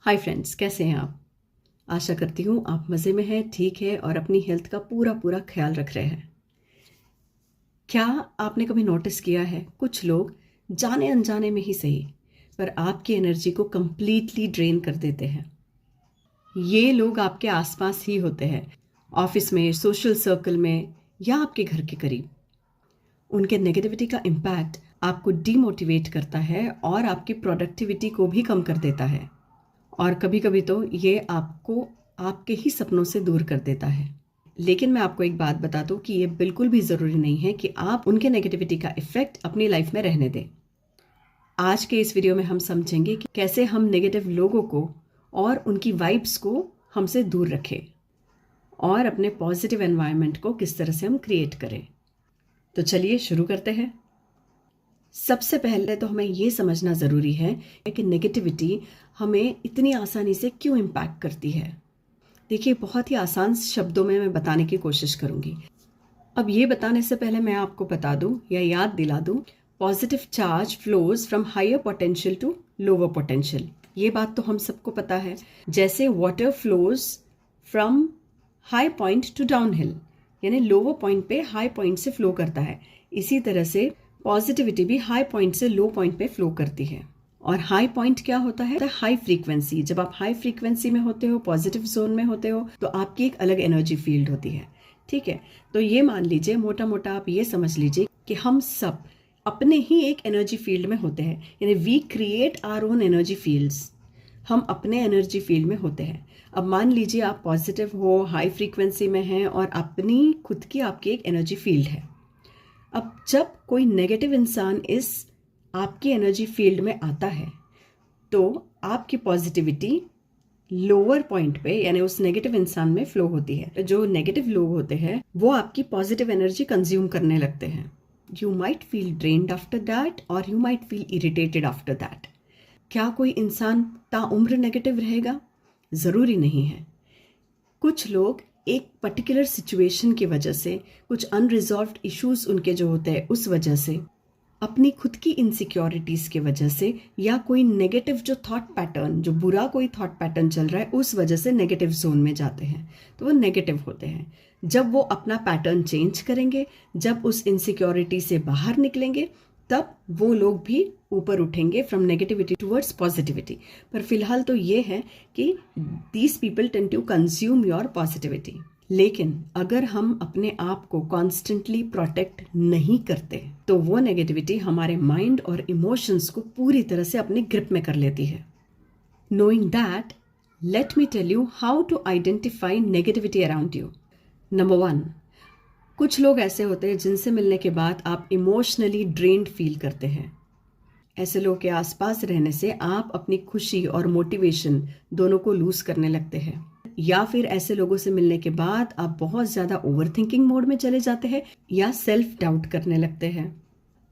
Hi friends, कैसे हैं आप। आशा करती हूँ आप मज़े में हैं, ठीक है और अपनी हेल्थ का पूरा पूरा ख्याल रख रहे हैं। क्या आपने कभी नोटिस किया है, कुछ लोग जाने अनजाने में ही सही पर आपकी एनर्जी को कंप्लीटली ड्रेन कर देते हैं। ये लोग आपके आसपास ही होते हैं, ऑफिस में, सोशल सर्कल में या आपके घर के करीब। उनके नेगेटिविटी का इम्पैक्ट आपको डीमोटिवेट करता है और आपकी प्रोडक्टिविटी को भी कम कर देता है। और कभी कभी तो ये आपको आपके ही सपनों से दूर कर देता है। लेकिन मैं आपको एक बात बता दूं कि ये बिल्कुल भी ज़रूरी नहीं है कि आप उनके नेगेटिविटी का इफ़ेक्ट अपनी लाइफ में रहने दें। आज के इस वीडियो में हम समझेंगे कि कैसे हम नेगेटिव लोगों को और उनकी वाइब्स को हमसे दूर रखें और अपने पॉजिटिव एनवायरनमेंट को किस तरह से हम क्रिएट करें। तो चलिए शुरू करते हैं। सबसे पहले तो हमें ये समझना ज़रूरी है कि नेगेटिविटी हमें इतनी आसानी से क्यों इम्पैक्ट करती है। देखिए, बहुत ही आसान शब्दों में मैं बताने की कोशिश करूंगी। अब ये बताने से पहले मैं आपको बता दूं या याद दिला दूं, positive charge flows from higher potential to lower potential. ये बात तो हम सबको पता है। जैसे water flows from high point to down hill, यानी लोअर पॉइंट पे हाई पॉइंट से फ्लो करता है, इसी तरह से पॉजिटिविटी भी हाई पॉइंट से लो पॉइंट पे फ्लो करती है। और हाई पॉइंट क्या होता है? High frequency. जब आप हाई फ्रीक्वेंसी में होते हो, पॉजिटिव जोन में होते हो, तो आपकी एक अलग एनर्जी फील्ड होती है। ठीक है, तो ये मान लीजिए, मोटा मोटा आप ये समझ लीजिए कि हम सब अपने ही एक एनर्जी फील्ड में होते हैं, यानी we create our own energy fields. हम अपने एनर्जी फील्ड में होते हैं। अब मान लीजिए आप पॉजिटिव हो, हाई फ्रीक्वेंसी में हैं और अपनी खुद की आपकी एक एनर्जी फील्ड है। अब जब कोई नेगेटिव इंसान इस आपकी एनर्जी फील्ड में आता है तो आपकी पॉजिटिविटी लोअर पॉइंट पे, यानी उस नेगेटिव इंसान में फ्लो होती है। जो नेगेटिव लोग होते हैं वो आपकी पॉजिटिव एनर्जी कंज्यूम करने लगते हैं। You might feel drained after that और you might feel irritated after that. क्या कोई इंसान ताउम्र नेगेटिव रहेगा? ज़रूरी नहीं है। कुछ लोग एक पर्टिकुलर सिचुएशन की वजह से, कुछ अनरिजॉल्व्ड इश्यूज उनके जो होते हैं उस वजह से, अपनी खुद की इनसिक्योरिटीज की वजह से, या कोई नेगेटिव जो थॉट पैटर्न, जो बुरा कोई थॉट पैटर्न चल रहा है उस वजह से नेगेटिव जोन में जाते हैं, तो वो नेगेटिव होते हैं। जब वो अपना पैटर्न चेंज करेंगे, जब उस इनसिक्योरिटी से बाहर निकलेंगे, तब वो लोग भी ऊपर उठेंगे फ्रॉम नेगेटिविटी टुवर्ड्स पॉजिटिविटी। पर फिलहाल तो ये है कि these people tend to consume your positivity. लेकिन अगर हम अपने आप को कॉन्स्टेंटली प्रोटेक्ट नहीं करते तो वो नेगेटिविटी हमारे माइंड और इमोशंस को पूरी तरह से अपने ग्रिप में कर लेती है। Knowing that, let me tell you how to identify negativity around you. Number 1, कुछ लोग ऐसे होते हैं जिनसे मिलने के बाद आप इमोशनली ड्रेन्ड फील करते हैं। ऐसे लोग के आसपास रहने से आप अपनी खुशी और मोटिवेशन दोनों को लूज करने लगते हैं। या फिर ऐसे लोगों से मिलने के बाद आप बहुत ज़्यादा ओवरथिंकिंग मोड में चले जाते हैं या सेल्फ डाउट करने लगते हैं।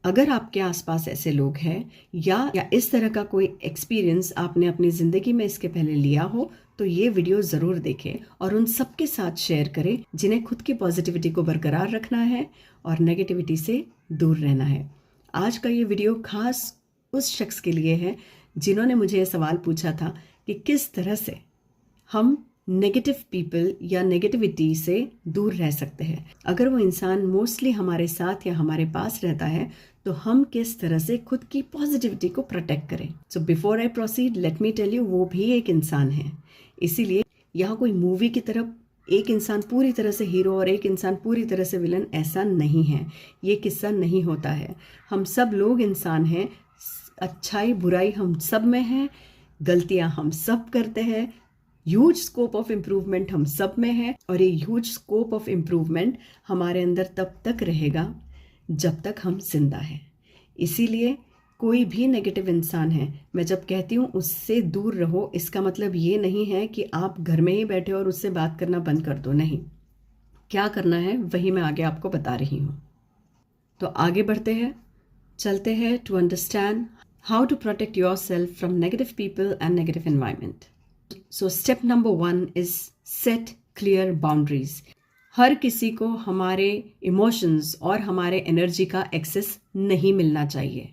अगर आपके आसपास ऐसे लोग हैं या इस तरह का कोई एक्सपीरियंस आपने अपनी ज़िंदगी में इसके पहले लिया हो, तो ये वीडियो ज़रूर देखें और उन सबके साथ शेयर करें जिन्हें खुद की पॉजिटिविटी को बरकरार रखना है और नेगेटिविटी से दूर रहना है। आज का ये वीडियो खास उस शख्स के लिए है जिन्होंने मुझे ये सवाल पूछा था कि किस तरह से हम नेगेटिव पीपल या नेगेटिविटी से दूर रह सकते हैं। अगर वो इंसान मोस्टली हमारे साथ या हमारे पास रहता है तो हम किस तरह से खुद की पॉजिटिविटी को प्रोटेक्ट करें। So before I proceed, let me tell you, वो भी एक इंसान है। इसीलिए यहाँ कोई मूवी की तरफ एक इंसान पूरी तरह से हीरो और एक इंसान पूरी तरह से विलन, ऐसा नहीं है। ये किस्सा नहीं होता है। हम सब लोग इंसान हैं, अच्छाई बुराई हम सब में है, गलतियां हम सब करते हैं, ह्यूज स्कोप ऑफ इम्प्रूवमेंट हम सब में है और ये ह्यूज स्कोप ऑफ इम्प्रूवमेंट हमारे अंदर तब तक रहेगा जब तक हम जिंदा हैं। इसीलिए कोई भी नेगेटिव इंसान है, मैं जब कहती हूँ उससे दूर रहो, इसका मतलब ये नहीं है कि आप घर में ही बैठे और उससे बात करना बंद कर दो। नहीं, क्या करना है वही मैं आगे आपको बता रही हूँ। तो आगे बढ़ते हैं, चलते हैं to understand how to protect yourself from negative people and negative environment. So step number 1 is set clear boundaries. हर किसी को हमारे इमोशंस और हमारे एनर्जी का एक्सेस नहीं मिलना चाहिए।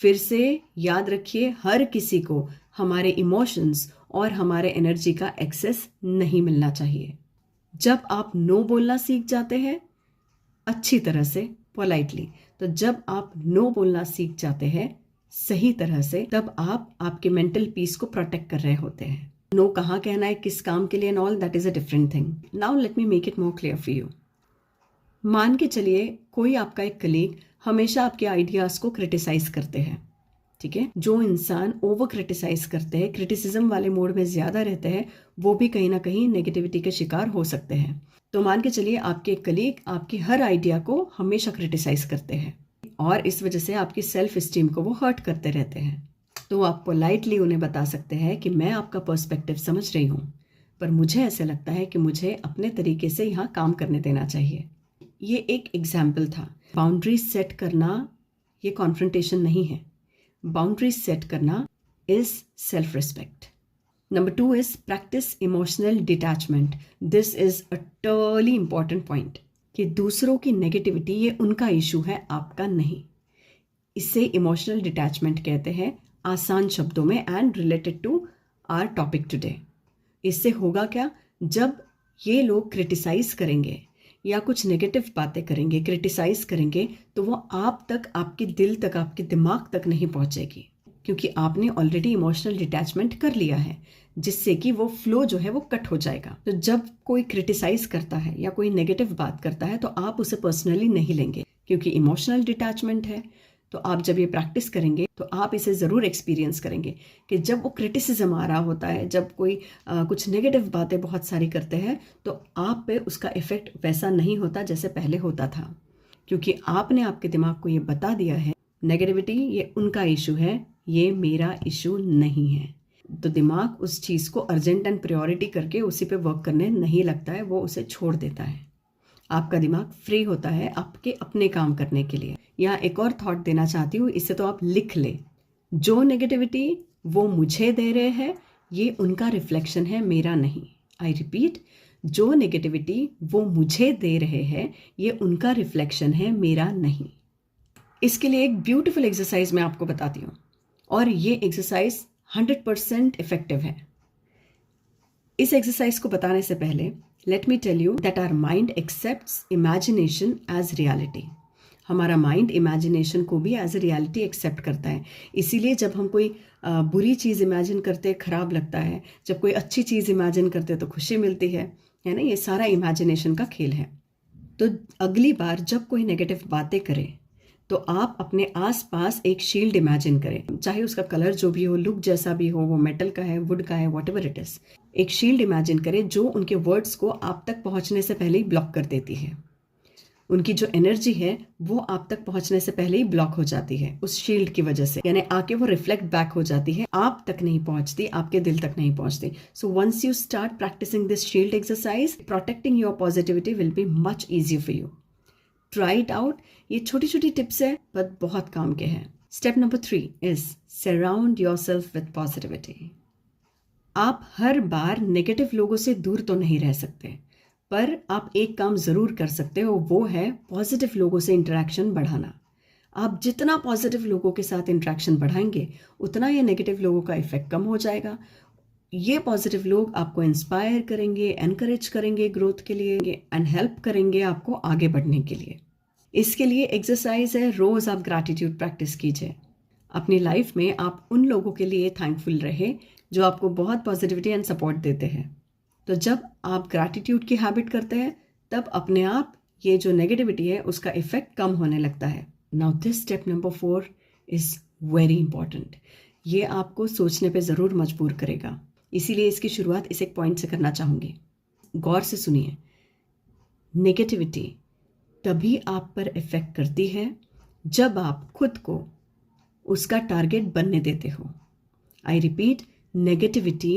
फिर से याद रखिए, हर किसी को हमारे इमोशंस और हमारे एनर्जी का एक्सेस नहीं मिलना चाहिए। जब आप नो बोलना सीख जाते हैं अच्छी तरह से, पोलाइटली, तो जब आप नो बोलना सीख जाते हैं सही तरह से, तब आप आपके मेंटल पीस को प्रोटेक्ट कर रहे होते हैं। नो कहाँ कहना है, किस काम के लिए and all, that is a different thing. Now let me make it more clear for you. मान के चलिए कोई आपका एक कलीग हमेशा आपके आइडियाज को क्रिटिसाइज करते हैं, ठीक है। जो इंसान ओवर क्रिटिसाइज करते हैं, क्रिटिसिज्म वाले मोड में ज्यादा रहते हैं, वो भी कहीं ना कहीं नेगेटिविटी के शिकार हो सकते हैं। तो मान के चलिए आपके कलीग आपकी हर आइडिया को हमेशा क्रिटिसाइज करते हैं और इस वजह से आपकी सेल्फ स्टीम को वो हर्ट करते रहते हैं। तो आप पोलाइटली उन्हें बता सकते हैं कि मैं आपका पर्सपेक्टिव समझ रही हूँ, पर मुझे ऐसा लगता है कि मुझे अपने तरीके से यहाँ काम करने देना चाहिए। ये एक एग्जाम्पल था। बाउंड्रीज सेट करना ये कॉन्फ्रंटेशन नहीं है। बाउंड्रीज सेट करना is self respect. Number 2 is practice emotional detachment. This is utterly important point कि दूसरों की नेगेटिविटी ये उनका इशू है, आपका नहीं। इसे इमोशनल डिटैचमेंट कहते हैं, आसान शब्दों में, and related to our topic today. इससे होगा क्या, जब ये लोग क्रिटिसाइज करेंगे या कुछ नेगेटिव बातें करेंगे, क्रिटिसाइज करेंगे, तो वो आप तक, आपके दिल तक, आपके दिमाग तक नहीं पहुंचेगी, क्योंकि आपने ऑलरेडी इमोशनल डिटैचमेंट कर लिया है, जिससे कि वो फ्लो जो है वो कट हो जाएगा। तो जब कोई क्रिटिसाइज करता है या कोई नेगेटिव बात करता है तो आप उसे पर्सनली नहीं लेंगे, क्योंकि इमोशनल डिटैचमेंट है। तो आप जब ये प्रैक्टिस करेंगे तो आप इसे ज़रूर एक्सपीरियंस करेंगे कि जब वो क्रिटिसिज्म आ रहा होता है, जब कोई कुछ नेगेटिव बातें बहुत सारी करते हैं, तो आप पे उसका इफ़ेक्ट वैसा नहीं होता जैसे पहले होता था, क्योंकि आपने आपके दिमाग को ये बता दिया है नेगेटिविटी ये उनका इशू है, ये मेरा इशू नहीं है। तो दिमाग उस चीज़ को अर्जेंट एंड प्रायोरिटी करके उसी पे वर्क करने नहीं लगता है, वो उसे छोड़ देता है। आपका दिमाग फ्री होता है आपके अपने काम करने के लिए। यहाँ एक और थॉट देना चाहती हूँ, इसे तो आप लिख ले। जो नेगेटिविटी वो मुझे दे रहे हैं ये उनका रिफ्लेक्शन है, मेरा नहीं। आई रिपीट, जो नेगेटिविटी वो मुझे दे रहे हैं ये उनका रिफ्लेक्शन है, मेरा नहीं। इसके लिए एक ब्यूटीफुल एक्सरसाइज मैं आपको बताती हूँ, और ये एक्सरसाइज 100% इफेक्टिव है। इस एक्सरसाइज को बताने से पहले let me tell you that our mind accepts imagination as reality. हमारा माइंड इमेजिनेशन को भी एज ए रियलिटी एक्सेप्ट करता है। इसीलिए जब हम कोई बुरी चीज़ इमेजिन करते हैं खराब लगता है, जब कोई अच्छी चीज़ इमेजिन करते हैं तो खुशी मिलती है ना। ये सारा इमेजिनेशन का खेल है। तो अगली बार जब कोई नेगेटिव बातें करे तो आप अपने आसपास एक शील्ड इमेजिन करें, चाहे उसका कलर जो भी हो, लुक जैसा भी हो, वो मेटल का है, वुड का है, व्हाटएवर इट इज। एक शील्ड इमेजिन करें जो उनके वर्ड्स को आप तक पहुंचने से पहले ही ब्लॉक कर देती है। उनकी जो एनर्जी है वो आप तक पहुंचने से पहले ही ब्लॉक हो जाती है उस शील्ड की वजह से, यानी आके वो रिफ्लेक्ट बैक हो जाती है, आप तक नहीं पहुंचती, आपके दिल तक नहीं पहुंचती। So once you start practising this shield exercise, protecting your positivity will be much easier for you. Try it out. ये छोटी छोटी टिप्स है पर बहुत काम के हैं। Step number 3 is surround yourself with positivity. आप हर बार नेगेटिव लोगों से दूर तो नहीं रह सकते, पर आप एक काम जरूर कर सकते हो, वो है पॉजिटिव लोगों से इंटरेक्शन बढ़ाना। आप जितना पॉजिटिव लोगों के साथ इंटरेक्शन बढ़ाएंगे उतना ये नेगेटिव लोगों का इफेक्ट कम हो जाएगा। ये पॉजिटिव लोग आपको इंस्पायर करेंगे, एनकरेज करेंगे ग्रोथ के लिए, एंड हेल्प करेंगे आपको आगे बढ़ने के लिए। इसके लिए एक्सरसाइज है, रोज आप ग्रैटिट्यूड प्रैक्टिस कीजिए। अपनी लाइफ में आप उन लोगों के लिए थैंकफुल रहे जो आपको बहुत पॉजिटिविटी एंड सपोर्ट देते हैं। तो जब आप ग्रैटिट्यूड की हैबिट करते हैं तब अपने आप ये जो नेगेटिविटी है उसका इफेक्ट कम होने लगता है। Now this step number 4 is very important. ये आपको सोचने पे ज़रूर मजबूर करेगा, इसीलिए इसकी शुरुआत इस एक पॉइंट से करना चाहूँगी। गौर से सुनिए। नेगेटिविटी तभी आप पर इफेक्ट करती है जब आप खुद को उसका टारगेट बनने देते हो। आई रिपीट, नेगेटिविटी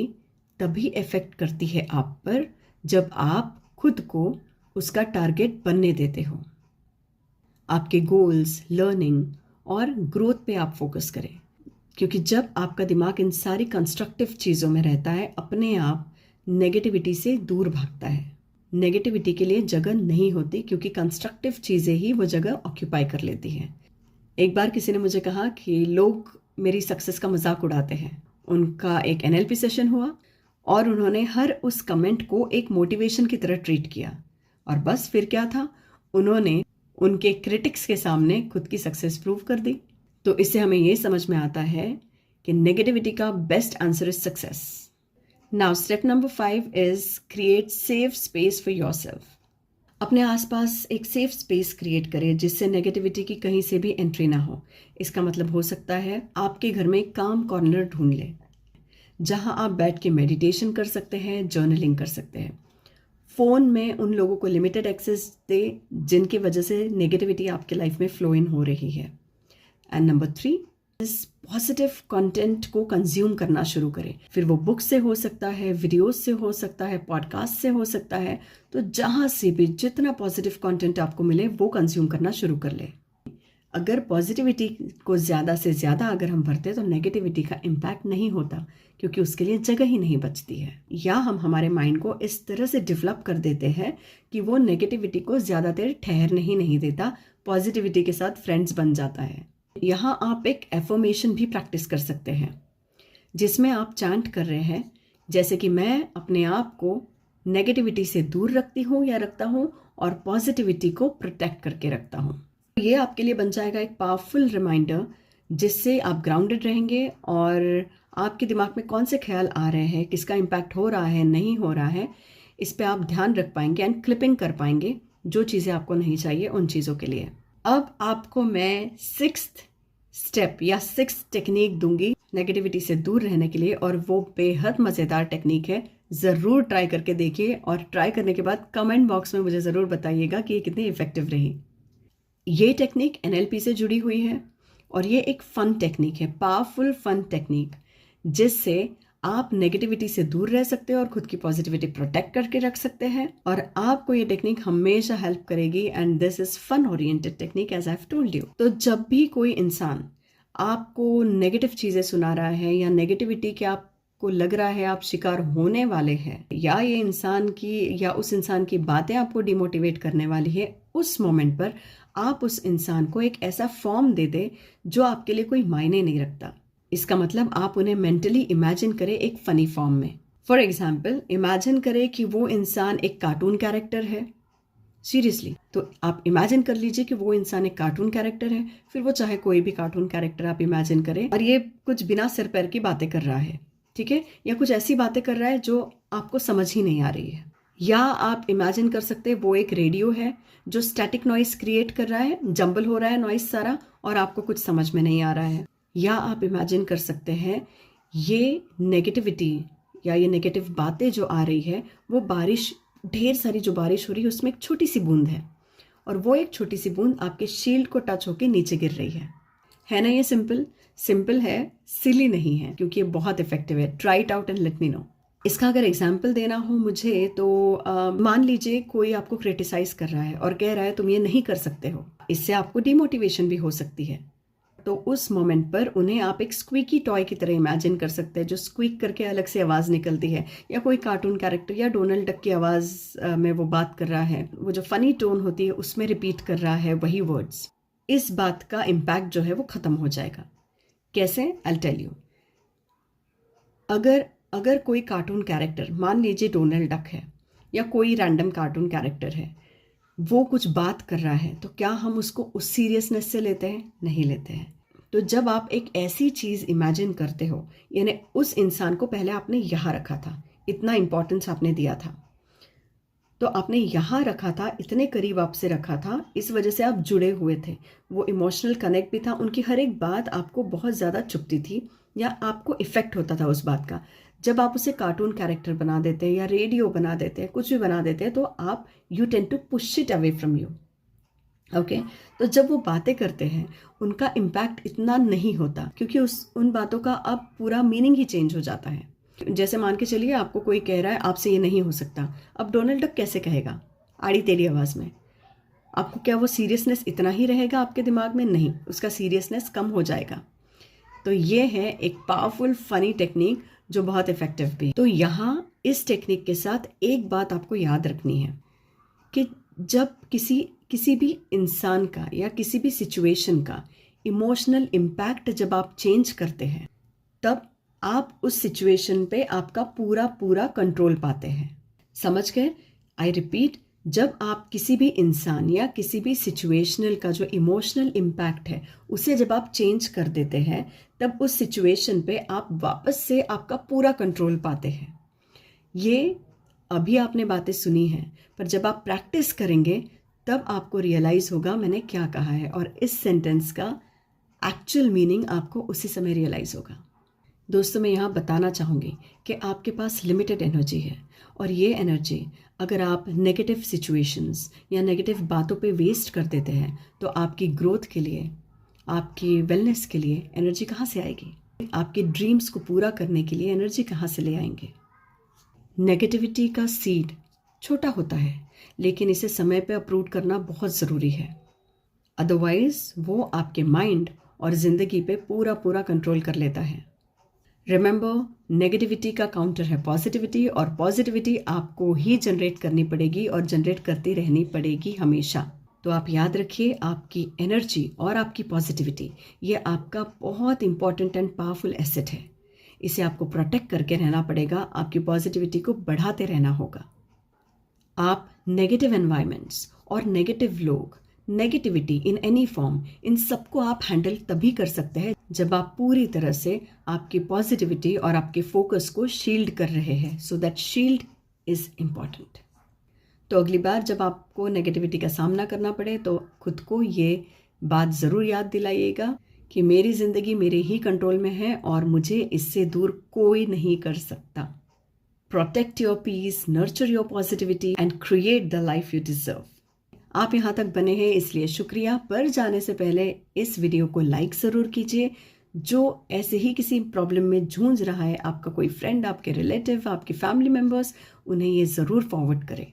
तभी इफेक्ट करती है आप पर जब आप खुद को उसका टारगेट बनने देते हो। आपके गोल्स, लर्निंग और ग्रोथ पे आप फोकस करें, क्योंकि जब आपका दिमाग इन सारी कंस्ट्रक्टिव चीज़ों में रहता है अपने आप नेगेटिविटी से दूर भागता है। नेगेटिविटी के लिए जगह नहीं होती, क्योंकि कंस्ट्रक्टिव चीज़ें ही वो जगह ऑक्यूपाई कर लेती हैं। एक बार किसी ने मुझे कहा कि लोग मेरी सक्सेस का मजाक उड़ाते हैं। उनका एक NLP सेशन हुआ और उन्होंने हर उस कमेंट को एक मोटिवेशन की तरह ट्रीट किया। और बस फिर क्या था, उन्होंने उनके क्रिटिक्स के सामने खुद की सक्सेस प्रूव कर दी। तो इससे हमें ये समझ में आता है कि नेगेटिविटी का best answer is success. Now step number 5 is create safe space for yourself. अपने आसपास एक सेफ स्पेस क्रिएट करें जिससे नेगेटिविटी की कहीं से भी एंट्री ना हो। इसका मतलब हो सकता है आपके घर में एक काम कॉर्नर ढूंढ लें जहां आप बैठ के मेडिटेशन कर सकते हैं, जर्नलिंग कर सकते हैं। फ़ोन में उन लोगों को लिमिटेड एक्सेस दे जिनकी वजह से नेगेटिविटी आपके लाइफ में फ्लो इन हो रही है। एंड नंबर 3 इस पॉजिटिव कंटेंट को कंज्यूम करना शुरू करें। फिर वो बुक से हो सकता है, वीडियोस से हो सकता है, पॉडकास्ट से हो सकता है। तो जहाँ से भी जितना पॉजिटिव कंटेंट आपको मिले वो कंज्यूम करना शुरू कर ले। अगर पॉजिटिविटी को ज़्यादा से ज़्यादा अगर हम भरते तो नेगेटिविटी का इम्पैक्ट नहीं होता, क्योंकि उसके लिए जगह ही नहीं बचती है। या हम हमारे माइंड को इस तरह से डेवलप कर देते हैं कि वो नेगेटिविटी को ज़्यादा देर ठहरने ही नहीं देता, पॉजिटिविटी के साथ फ्रेंड्स बन जाता है। यहाँ आप एक एफर्मेशन भी प्रैक्टिस कर सकते हैं जिसमें आप चांट कर रहे हैं, जैसे कि मैं अपने आप को नेगेटिविटी से दूर रखती हूँ या रखता हूँ और पॉजिटिविटी को प्रोटेक्ट करके रखता हूँ। ये आपके लिए बन जाएगा एक पावरफुल रिमाइंडर जिससे आप ग्राउंडेड रहेंगे और आपके दिमाग में कौन से ख्याल आ रहे हैं, किसका इम्पैक्ट हो रहा है, नहीं हो रहा है, इस पे आप ध्यान रख पाएंगे एंड क्लिपिंग कर पाएंगे जो चीज़ें आपको नहीं चाहिए उन चीज़ों के लिए। अब आपको मैं 6th स्टेप या 6th टेक्निक दूंगी नेगेटिविटी से दूर रहने के लिए, और वो बेहद मज़ेदार टेक्निक है। ज़रूर ट्राई करके देखिए और ट्राई करने के बाद कमेंट बॉक्स में मुझे ज़रूर बताइएगा कि ये कितनी इफ़ेक्टिव रही। ये टेक्निक NLP से जुड़ी हुई है और ये एक फ़न टेक्निक है, पावरफुल फ़न टेक्निक, जिससे आप नेगेटिविटी से दूर रह सकते हैं और खुद की पॉजिटिविटी प्रोटेक्ट करके रख सकते हैं। और आपको ये टेक्निक हमेशा हेल्प करेगी and this is fun oriented technique as I have told you. तो जब भी कोई इंसान आपको नेगेटिव चीज़ें सुना रहा है या नेगेटिविटी के आपको लग रहा है आप शिकार होने वाले हैं, या ये इंसान की या उस इंसान की बातें आपको डिमोटिवेट करने वाली है, उस मोमेंट पर आप उस इंसान को एक ऐसा फॉर्म दे दे जो आपके लिए कोई मायने नहीं रखता। इसका मतलब आप उन्हें मेंटली इमेजिन करें एक फ़नी फॉर्म में। फॉर एग्जाम्पल, इमेजिन करें कि वो इंसान एक कार्टून कैरेक्टर है। सीरियसली, तो आप इमेजिन कर लीजिए कि वो इंसान एक कार्टून कैरेक्टर है, फिर वो चाहे कोई भी कार्टून कैरेक्टर आप इमेजिन करें, और ये कुछ बिना सिर पैर की बातें कर रहा है, ठीक है, या कुछ ऐसी बातें कर रहा है जो आपको समझ ही नहीं आ रही है। या आप इमेजिन कर सकते हैं वो एक रेडियो है जो स्टैटिक नॉइस क्रिएट कर रहा है, जंबल हो रहा है नॉइस सारा, और आपको कुछ समझ में नहीं आ रहा है। या आप इमेजिन कर सकते हैं ये नेगेटिविटी या ये नेगेटिव बातें जो आ रही है वो बारिश, ढेर सारी जो बारिश हो रही है उसमें एक छोटी सी बूंद है, और वो एक छोटी सी बूंद आपके शील्ड को टच होकर नीचे गिर रही है ना। ये सिंपल है, सिली नहीं है, क्योंकि ये बहुत इफेक्टिव है। Try it out and let me know. इसका अगर एग्जाम्पल देना हो मुझे तो मान लीजिए कोई आपको क्रिटिसाइज कर रहा है और कह रहा है तुम ये नहीं कर सकते हो, इससे आपको डिमोटिवेशन भी हो सकती है। तो उस मोमेंट पर उन्हें आप एक स्क्वीकी टॉय की तरह इमेजिन कर सकते हैं जो स्क्वीक करके अलग से आवाज़ निकलती है, या कोई कार्टून कैरेक्टर या डोनाल्ड डक की आवाज़ में वो बात कर रहा है, वो जो फनी टोन होती है उसमें रिपीट कर रहा है वही वर्ड्स। इस बात का इम्पैक्ट जो है वो ख़त्म हो जाएगा। कैसे? I will tell you. अगर कोई कार्टून कैरेक्टर, मान लीजिए डोनाल्ड डक है या कोई रैंडम कार्टून कैरेक्टर है, वो कुछ बात कर रहा है, तो क्या हम उसको उस सीरियसनेस से लेते हैं? नहीं लेते हैं। तो जब आप एक ऐसी चीज़ इमेजिन करते हो, यानी उस इंसान को पहले आपने यहाँ रखा था, इतना इम्पोर्टेंस आपने दिया था, तो आपने यहाँ रखा था, इतने करीब आपसे रखा था, इस वजह से आप जुड़े हुए थे, वो इमोशनल कनेक्ट भी था, उनकी हर एक बात आपको बहुत ज़्यादा चुभती थी या आपको इफ़ेक्ट होता था उस बात का। जब आप उसे कार्टून कैरेक्टर बना देते हैं या रेडियो बना देते हैं, कुछ भी बना देते हैं, तो आप you tend to push it away from you. Okay, तो जब वो बातें करते हैं उनका इम्पैक्ट इतना नहीं होता, क्योंकि उन बातों का अब पूरा मीनिंग ही चेंज हो जाता है। जैसे मान के चलिए आपको कोई कह रहा है आपसे ये नहीं हो सकता, अब डोनाल्ड डक कैसे कहेगा आड़ी तेरी आवाज़ में? आपको क्या वो सीरियसनेस इतना ही रहेगा आपके दिमाग में? नहीं, उसका सीरियसनेस कम हो जाएगा। तो ये है एक पावरफुल फनी टेक्निक जो बहुत इफेक्टिव भी। तो यहाँ इस टेक्निक के साथ एक बात आपको याद रखनी है कि जब किसी भी इंसान का या किसी भी सिचुएशन का इमोशनल इम्पैक्ट जब आप चेंज करते हैं, तब आप उस सिचुएशन पे आपका पूरा पूरा कंट्रोल पाते हैं। समझ गए? आई रिपीट, जब आप किसी भी इंसान या किसी भी सिचुएशनल का जो इमोशनल इम्पैक्ट है उसे जब आप चेंज कर देते हैं, तब उस सिचुएशन पे आप वापस से आपका पूरा कंट्रोल पाते हैं। ये अभी आपने बातें सुनी हैं, पर जब आप प्रैक्टिस करेंगे तब आपको रियलाइज़ होगा मैंने क्या कहा है, और इस सेंटेंस का एक्चुअल मीनिंग आपको उसी समय रियलाइज़ होगा। दोस्तों, मैं यहाँ बताना चाहूँगी कि आपके पास लिमिटेड एनर्जी है, और ये एनर्जी अगर आप नेगेटिव सिचुएशंस या नेगेटिव बातों पे वेस्ट कर देते हैं तो आपकी ग्रोथ के लिए, आपकी वेलनेस के लिए एनर्जी कहाँ से आएगी? आपके ड्रीम्स को पूरा करने के लिए एनर्जी कहाँ से ले आएंगे? नेगेटिविटी का सीड छोटा होता है, लेकिन इसे समय पे अप्रूव करना बहुत ज़रूरी है, अदरवाइज वो आपके माइंड और ज़िंदगी पे पूरा पूरा कंट्रोल कर लेता है। रिमेंबर, नेगेटिविटी का काउंटर है पॉजिटिविटी, और पॉजिटिविटी आपको ही जनरेट करनी पड़ेगी और जनरेट करती रहनी पड़ेगी हमेशा। तो आप याद रखिए, आपकी एनर्जी और आपकी पॉजिटिविटी ये आपका बहुत इंपॉर्टेंट एंड पावरफुल एसेट है। इसे आपको प्रोटेक्ट करके रहना पड़ेगा, आपकी पॉजिटिविटी को बढ़ाते रहना होगा। आप नेगेटिव एनवायरनमेंट्स और नेगेटिव लोग, नेगेटिविटी इन एनी फॉर्म, इन सबको आप हैंडल तभी कर सकते हैं जब आप पूरी तरह से आपकी पॉजिटिविटी और आपके फोकस को शील्ड कर रहे हैं। So that shield is important. तो अगली बार जब आपको नेगेटिविटी का सामना करना पड़े तो खुद को ये बात ज़रूर याद दिलाइएगा कि मेरी ज़िंदगी मेरे ही कंट्रोल में है और मुझे इससे दूर कोई नहीं कर सकता। Protect your peace, nurture your positivity and create the life you deserve. आप यहाँ तक बने हैं इसलिए शुक्रिया, पर जाने से पहले इस वीडियो को लाइक ज़रूर कीजिए। जो ऐसे ही किसी प्रॉब्लम में जूझ रहा है, आपका कोई फ्रेंड, आपके रिलेटिव, आपके फैमिली मेम्बर्स, उन्हें ये ज़रूर फॉरवर्ड करें।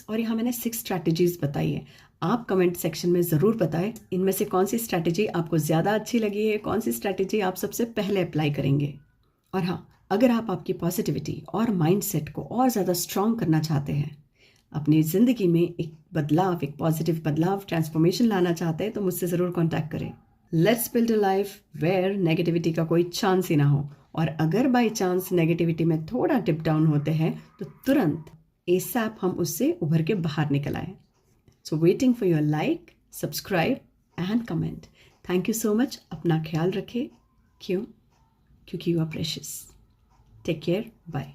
और यहाँ मैंने 6 स्ट्रैटेजीज़ बताई है, आप कमेंट सेक्शन में ज़रूर बताएं इनमें से कौन सी स्ट्रैटेजी आपको ज़्यादा अच्छी लगी है, कौन सी स्ट्रैटेजी आप सबसे पहले अप्लाई करेंगे। और हाँ, अगर आप आपकी पॉजिटिविटी और माइंडसेट को और ज़्यादा स्ट्रॉन्ग करना चाहते हैं, अपनी ज़िंदगी में एक बदलाव, एक पॉजिटिव बदलाव, ट्रांसफॉर्मेशन लाना चाहते हैं, तो मुझसे ज़रूर कांटेक्ट करें। Let's build a life where negativity का कोई चांस ही ना हो, और अगर बाय चांस नेगेटिविटी में थोड़ा डिप डाउन होते हैं तो तुरंत एसएप हम उससे उभर के बाहर निकल आए। So waiting for your like, subscribe and comment. Thank you so much. अपना ख्याल रखें। क्यों? क्योंकि you are precious. Take care. Bye.